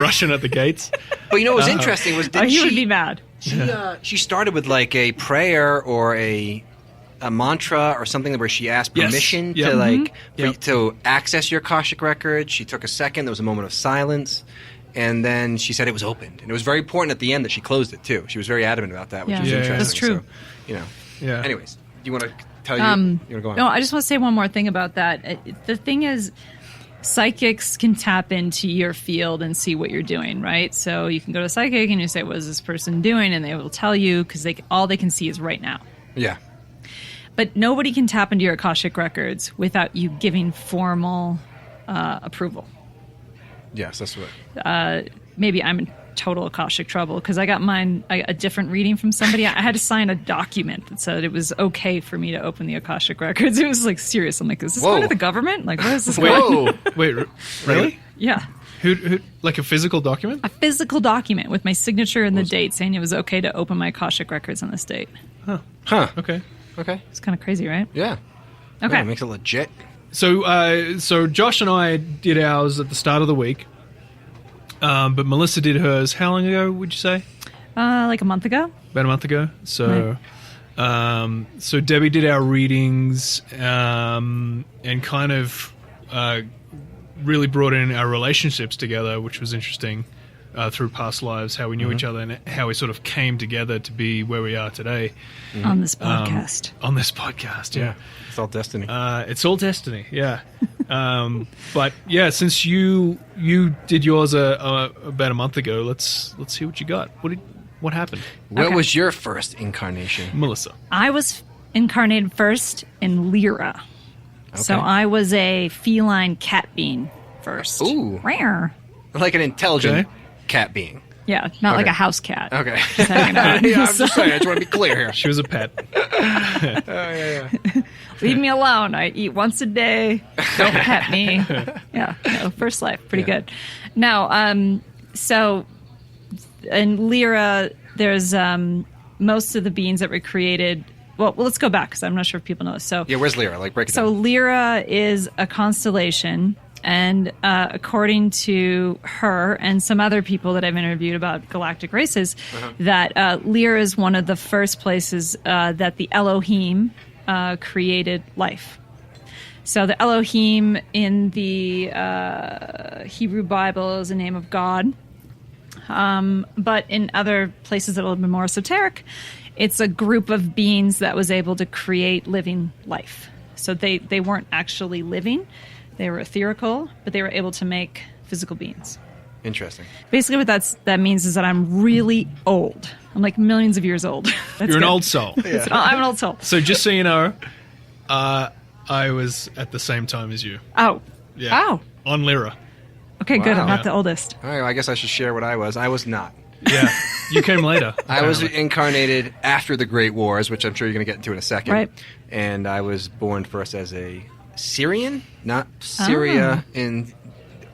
Russian at the gates. But you know what was interesting was he would be mad. She started with like a prayer or a mantra or something where she asked permission to access your Akashic record. She took a second. There was a moment of silence. And then she said it was opened. And it was very important at the end that she closed it, too. She was very adamant about that, which was interesting. That's true. So, Anyways, do you want to tell you? You want to go on? No, I just want to say one more thing about that. The thing is, psychics can tap into your field and see what you're doing, right? So you can go to a psychic and you say, what is this person doing? And they will tell you because all they can see is right now. Yeah. But nobody can tap into your Akashic records without you giving formal approval. Yes, that's what. Maybe I'm in total Akashic trouble because I got a different reading from somebody. I had to sign a document that said it was okay for me to open the Akashic records. It was like serious. I'm like, is this part of the government? Like, what is this? Wait, really? Yeah. Who like a physical document? A physical document with my signature and the date saying it was okay to open my Akashic records on this date. Huh. Okay. It's kind of crazy, right? Yeah. Okay. Yeah, it makes it legit. So Josh and I did ours at the start of the week, but Melissa did hers. How long ago would you say? Like a month ago. About a month ago. So, so Debbie did our readings and kind of really brought in our relationships together, which was interesting through past lives, how we knew each other and how we sort of came together to be where we are today. On this podcast. Yeah. It's all destiny. It's all destiny, yeah. But yeah, since you did yours about a month ago, let's see what you got. What happened? What was your first incarnation, Melissa? I was incarnated first in Lyra. Okay. So I was a feline cat being first. Ooh. Rare. Like an intelligent cat being. Yeah, not like a house cat. Okay. Just hanging out. Yeah, I'm just saying. I just want to be clear here. She was a pet. Yeah. Leave me alone. I eat once a day. Don't pet me. Yeah, no, first life. Pretty good. Now, so in Lyra, there's most of the beings that were created. Well, let's go back because I'm not sure if people know this. So, yeah, where's Lyra? Like, break it down. So Lyra is a constellation. And according to her and some other people that I've interviewed about galactic races, that Lyra is one of the first places that the Elohim created life. So the Elohim in the Hebrew Bible is the name of God. But in other places that are a little bit more esoteric, it's a group of beings that was able to create living life. So they weren't actually living. They were etherical, but they were able to make physical beings. Interesting. Basically, what that means is that I'm really old. I'm like millions of years old. You're an old soul. Yeah. I'm an old soul. So just so you know, I was at the same time as you. Oh. Yeah. Oh. On Lyra. Okay, good. I'm not the oldest. All right, well, I guess I should share what I was. I was not. Yeah. You came later. I was incarnated after the Great Wars, which I'm sure you're going to get into in a second. Right. And I was born first as a Syrian, not Syria in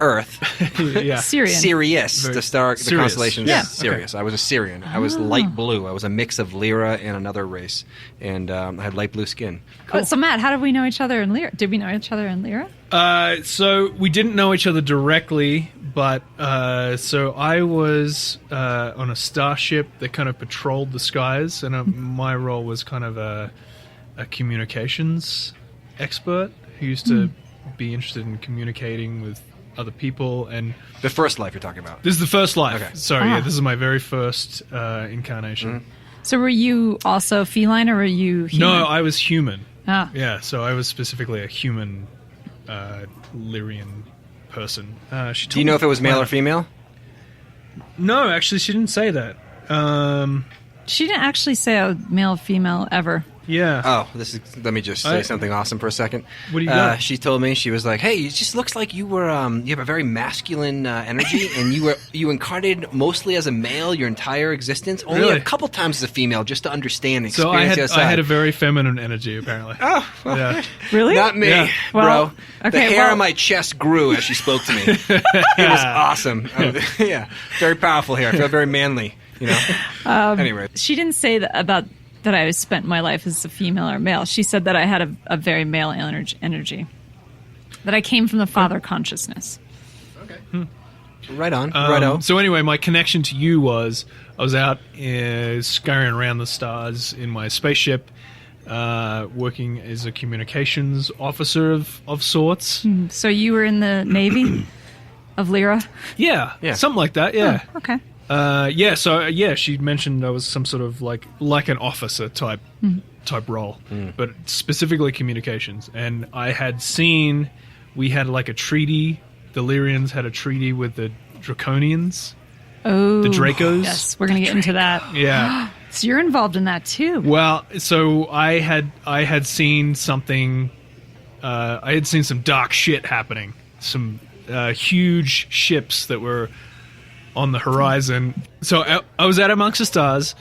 Earth. Yeah. Syrian. Sirius, the star, the constellation. Yeah. Sirius. Okay. I was a Syrian. I was light blue. I was a mix of Lyra and another race, and I had light blue skin. Cool. So Matt, how did we know each other in Lyra? Did we know each other in Lyra? So we didn't know each other directly, but so I was on a starship that kind of patrolled the skies, and my role was kind of a communications expert who used to be interested in communicating with other people. And the first life you're talking about. This is the first life. Okay. Sorry, yeah, this is my very first incarnation. Mm-hmm. So were you also feline or were you human? No, I was human. Ah. Yeah, so I was specifically a human Lyrian person. Do you know if it was male or female? No, actually, she didn't say that. She didn't actually say a male or female ever. Yeah. Oh, let me just say something awesome for a second. What do you got? She told me, she was like, "Hey, it just looks like you were you have a very masculine energy, and you incarnated mostly as a male your entire existence. Only Really? a couple times as a female, just to understand and So experience I had a very feminine energy, apparently. Oh, well, Yeah. Really? not me, Yeah. Well, bro. The hair on my chest grew as she spoke to me. It was awesome. Yeah, very powerful hair. I feel very manly. You know. Anyway, She didn't say that I spent my life as a female or male. She said that I had a very male energy. That I came from the father consciousness. okay. Right on. Righto. So anyway, my connection to you was I was out scurrying around the stars in my spaceship, working as a communications officer of sorts. So you were in the Navy of Lyra? Yeah, something like that. Yeah. Oh, okay. So she mentioned I was some sort of like an officer type role, but specifically communications. And I had seen we had like a treaty. The Lyrians had a treaty with the Draconians. Oh, the Dracos. Yes, we're going to get into that. Yeah. So you're involved in that too. Well, so I had seen something. I had seen some dark shit happening. Some huge ships that were on the horizon. So I was out amongst the stars,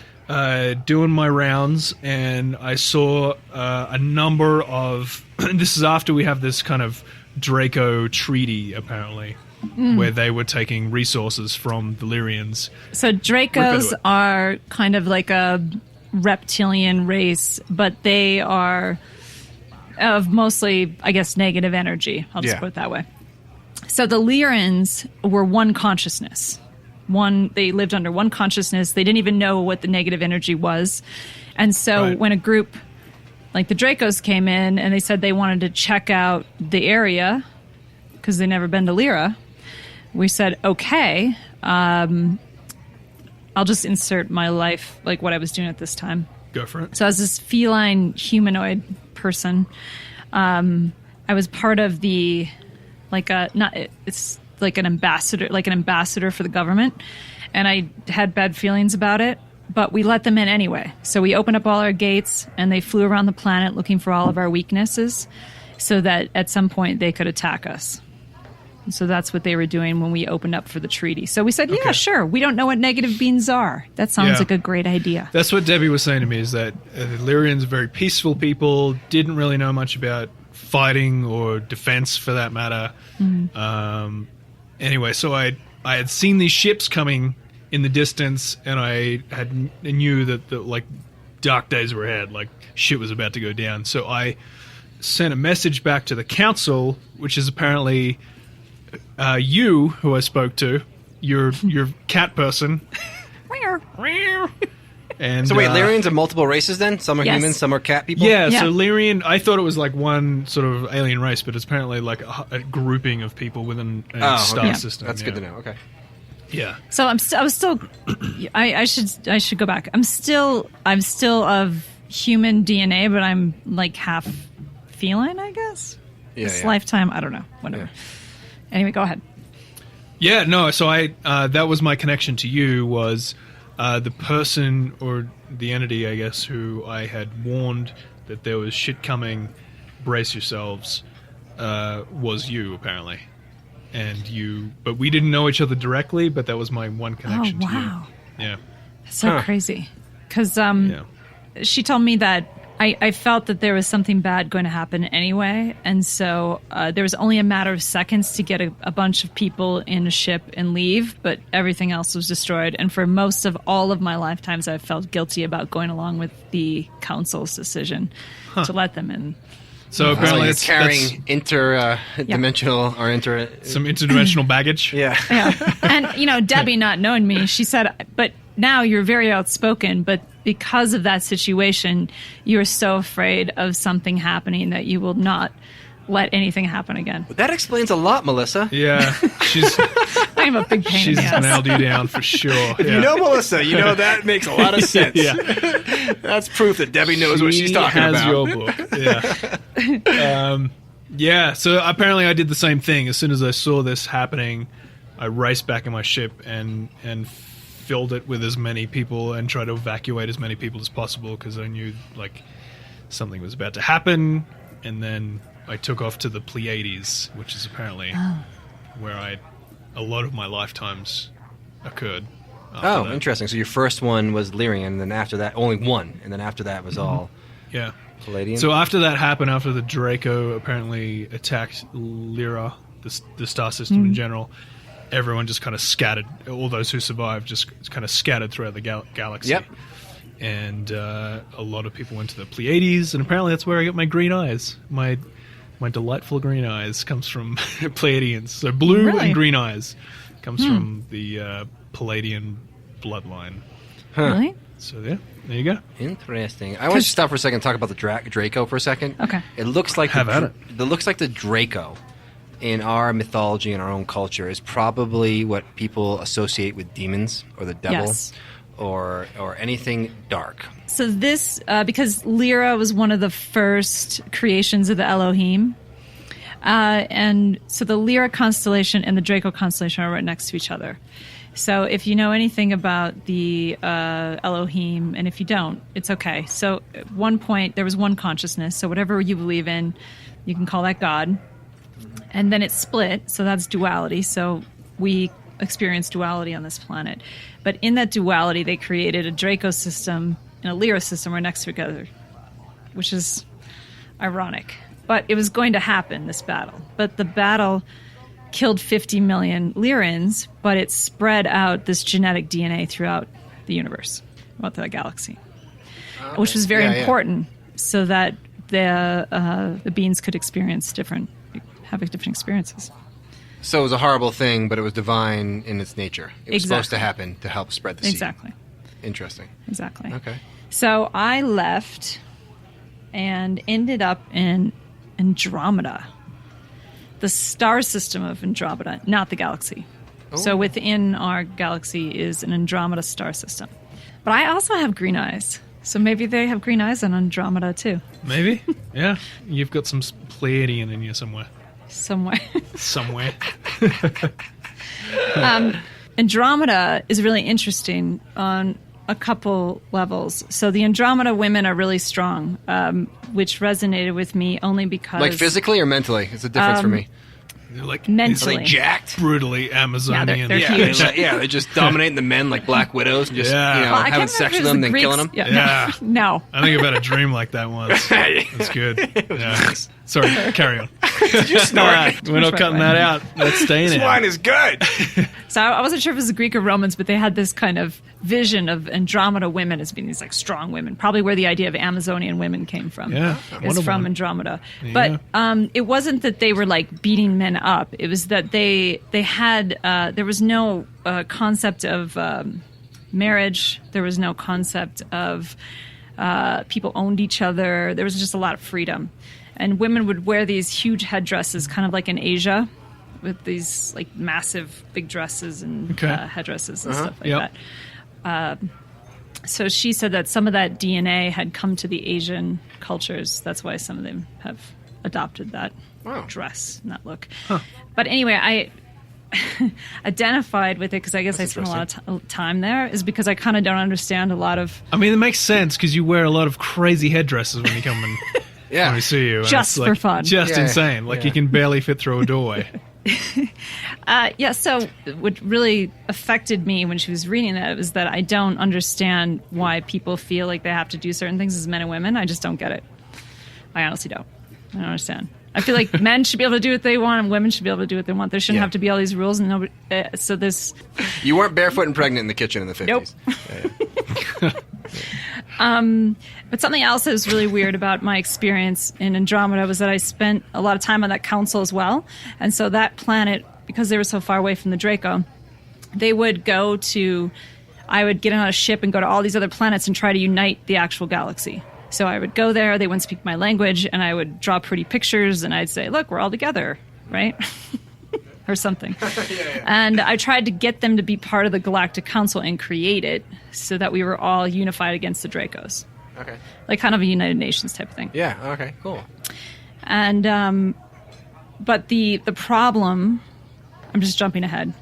doing my rounds, and I saw a number of. This is after we have this kind of Draco treaty, apparently, where they were taking resources from the Lyrians. So Dracos are kind of like a reptilian race, but they are of mostly, I guess, negative energy. I'll just put it that way. So the Lyrians were one consciousness. They lived under one consciousness. They didn't even know what the negative energy was. And so when a group like the Dracos came in and they said they wanted to check out the area because they'd never been to Lyra, we said, okay, I'll just insert my life, like what I was doing at this time. Go for it. So as this feline humanoid person, I was part of the, it's like an ambassador for the government. And I had bad feelings about it. But we let them in anyway. So we opened up all our gates, and they flew around the planet looking for all of our weaknesses so that at some point they could attack us. And so that's what they were doing when we opened up for the treaty. So we said, yeah, sure. We don't know what negative beings are. That sounds like a great idea. That's what Debbie was saying to me, is that the Lyrians are very peaceful people, didn't really know much about fighting or defense for that matter. Anyway, so I had seen these ships coming in the distance, and I knew that the dark days were ahead, like shit was about to go down. So I sent a message back to the council, which is apparently you, who I spoke to, your cat person. And so wait, Lyrians are multiple races then? Some are humans, some are cat people? Yeah, so Lyrian, I thought it was like one sort of alien race, but it's apparently like a grouping of people within a star system. That's good to know. Okay. Yeah. So I should go back. I'm still of human DNA, but I'm like half feline, I guess. This lifetime, I don't know. Whatever. Anyway, go ahead. Yeah, no, so that was my connection to you, was the person or the entity, I guess, who I had warned that there was shit coming, brace yourselves, was you, apparently. But we didn't know each other directly, but that was my one connection to you. Yeah. That's so crazy. Because she told me that I felt that there was something bad going to happen anyway, and so there was only a matter of seconds to get a bunch of people in a ship and leave, but everything else was destroyed. And for most of all of my lifetimes, I felt guilty about going along with the council's decision to let them in. So apparently it's carrying interdimensional or some interdimensional baggage. Yeah. And Debbie, not knowing me, she said, "But now you're very outspoken, but because of that situation, you're so afraid of something happening that you will not let anything happen again." That explains a lot, Melissa. Yeah, I'm a big pain in the ass. She's nailed you down for sure. If you know Melissa, you know that makes a lot of sense. That's proof that Debbie knows what she's talking about. She has your book. Yeah. So apparently I did the same thing. As soon as I saw this happening, I raced back in my ship and filled it with as many people and tried to evacuate as many people as possible, because I knew something was about to happen. And then I took off to the Pleiades, which is apparently where a lot of my lifetimes occurred. Oh, interesting. So your first one was Lyrian, and then after that, only one, and then after that was all Palladian? So after that happened, after the Draco apparently attacked Lyra, the star system in general, everyone just kind of scattered. All those who survived just kind of scattered throughout the galaxy. Yep. And a lot of people went to the Pleiades, and apparently that's where I got my green eyes. My delightful green eyes comes from Pleiadians. So blue and green eyes. Comes from the Palladian bloodline. Really? So yeah, there you go. Interesting. I want to stop for a second and talk about the Draco for a second. Okay. It looks like it looks like the Draco in our mythology and our own culture is probably what people associate with demons or the devil. Yes. Or anything dark. So this, because Lyra was one of the first creations of the Elohim, and so the Lyra constellation and the Draco constellation are right next to each other. So if you know anything about the Elohim, and if you don't, it's okay. So at one point, there was one consciousness. So whatever you believe in, you can call that God. And then it split, so that's duality. So we experience duality on this planet. But in that duality, they created a Draco system and a Lyra system right next to each other, which is ironic. But it was going to happen, this battle. But the battle killed 50 million Lyrans, but it spread out this genetic DNA throughout the universe, throughout the galaxy, which was very important so that the beings could have different experiences. So it was a horrible thing, but it was divine in its nature. It was supposed to happen to help spread the seed. Exactly. Interesting. Exactly. Okay. So I left and ended up in Andromeda, the star system of Andromeda, not the galaxy. Oh. So within our galaxy is an Andromeda star system. But I also have green eyes. So maybe they have green eyes on Andromeda too. Maybe. Yeah. You've got some Pleiadian in you somewhere. Somewhere. Andromeda is really interesting on a couple levels. So the Andromeda women are really strong, which resonated with me only because... Like physically or mentally? It's a difference for me. They're like mentally. Are they jacked? Brutally Amazonian. They're huge. They're just dominating the men like black widows and just having sex with them, then killing them. Yeah. No. I think I've had a dream like that once. That's good. Yeah. Sorry, carry on. Did you snort? We're not cutting that out. That's staying in. This wine is good. So I wasn't sure if it was the Greek or Romans, but they had this kind of vision of Andromeda women as being these like strong women, probably where the idea of Amazonian women came from. Yeah. Is from Andromeda. Yeah. But it wasn't that they were like beating men up. It was that they had, there was no concept of marriage. There was no concept of people owned each other. There was just a lot of freedom. And women would wear these huge headdresses, kind of like in Asia, with these like massive big dresses and headdresses and stuff like that. So she said that some of that DNA had come to the Asian cultures. That's why some of them have adopted that dress and that look. Huh. But anyway, I identified with it because I guess I spent a lot of time there, is because I kind of don't understand a lot of... I mean, it makes sense because you wear a lot of crazy headdresses when you come and... Yeah, when we see you, just for fun, just insane. Like you can barely fit through a doorway. So what really affected me when she was reading that was that I don't understand why people feel like they have to do certain things as men and women. I just don't get it. I honestly don't. I don't understand. I feel like men should be able to do what they want and women should be able to do what they want. There shouldn't have to be all these rules and nobody. So this. You weren't barefoot and pregnant in the kitchen in the 50s. Nope. But something else that was really weird about my experience in Andromeda was that I spent a lot of time on that council as well. And so that planet, because they were so far away from the Draco, they would go to, I would get on a ship and go to all these other planets and try to unite the actual galaxy. So I would go there, they wouldn't speak my language, and I would draw pretty pictures, and I'd say, look, we're all together, right? Or something. And I tried to get them to be part of the Galactic Council and create it so that we were all unified against the Dracos. Okay. Like kind of a United Nations type of thing. Yeah, okay, cool. And, but the problem, I'm just jumping ahead.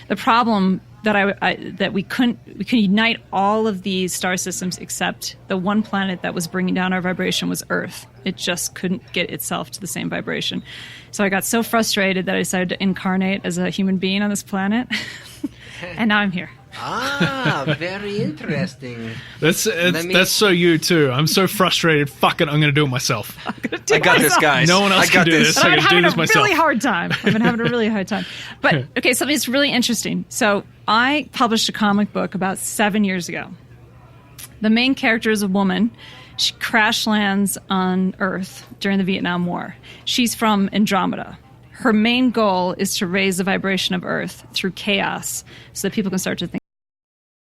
The problem that we couldn't unite all of these star systems except the one planet that was bringing down our vibration was Earth. It just couldn't get itself to the same vibration. So I got so frustrated that I decided to incarnate as a human being on this planet. And now I'm here. Very interesting. That's so you too. I'm so frustrated. Fuck it, I'm going to do it myself. I got this, guys. No one else can do this. But I'm having do this myself. Really hard time. I've been having a really hard time. But okay, something that's really interesting. So I published a comic book about 7 years ago. The main character is a woman. She crash lands on Earth during the Vietnam War. She's from Andromeda. her main goal is to raise the vibration of Earth through chaos so that people can start to think